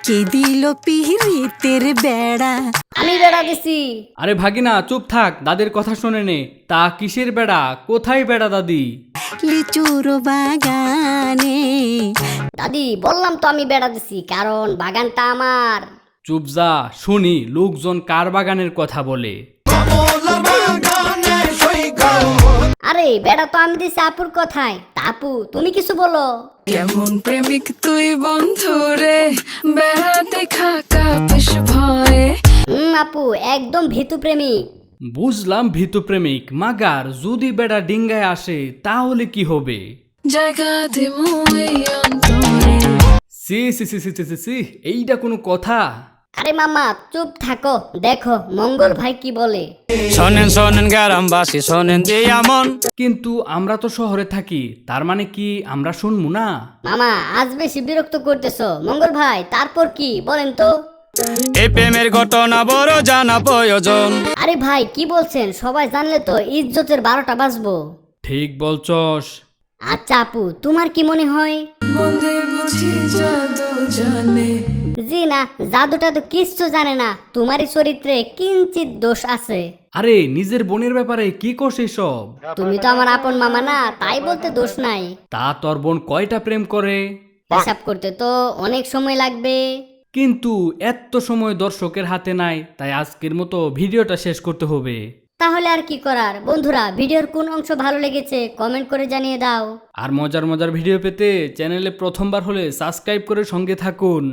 কে দিল পিরিতের বেড়া? আমি বেড়া দিছি। আরে ভাগিনা চুপ থাক, দাদির কথা শুনে নে। তা কিসের বেড়া? কোথায় বেড়া দাদি? লিচুর বাগানে। দাদি বললাম তো আমি বেড়া দিছি, কারণ বাগানটা আমার। চুপ যা, শুনি লোকজন কার বাগানের কথা বলে। আরে বেড়া তো আমি দিছি আপুর কথায়। তা আপু তুমি কিছু বলো। কেমন প্রেমিক তুই বন্ধু রে, বেড়াতে খাকা বেশ ভয়ে। আপু একদম ভীতু প্রেমিক। বুঝলাম ভীতু প্রেমিক, মাগার যদি বেড়া ডিঙ্গায় আসে তাহলে কি হবে? জায়গা দিমু এই অন্তরে। সি সি সি সি সি সি সি, এইটা কোনো কথা? আরে মামা চুপ থাকো, দেখো মঙ্গল ভাই কি বলে। শোনেন শোনেন গ্রামবাসী শোনেন যে এমন। কিন্তু আমরা তো শহরে থাকি, তার মানে কি আমরা শুনবো না? মামা আজ বেশি বিরক্ত করতেছো। মঙ্গল ভাই তারপর কি বলেন তো। এই প্রেমের ঘটনা বড় জানা প্রয়োজন। আরে ভাই কি বলছেন? সবাই জানলে তো ইজ্জতের 12টা বাজবো। ঠিক বলছস। আচ্ছা আপু তোমার কি মনে হয়? মনে বুঝি জাদু জানে। জি না, জাদুটা তো কিচ্ছু জানে না। তোমারই চরিত্রে কিঞ্চিত দোষ আছে। আরে নিজের বোনের ব্যাপারে কি করছিস সব? তুমি তো আমার আপন মামা না, তাই বলতে দোষ নাই। তা তোর বোন কয়টা প্রেম করে? হিসাব করতে তো অনেক সময় লাগবে। কিন্তু এত সময় দর্শকের হাতে নাই, তাই আজকের মতো ভিডিওটা শেষ করতে হবে। তাহলে আর কি করার। বন্ধুরা ভিডিওর কোন অংশ ভালো লেগেছে কমেন্ট করে জানিয়ে দাও। আর মজার মজার ভিডিও পেতে চ্যানেলে প্রথমবার হলে সাবস্ক্রাইব করে সঙ্গে থাকুন।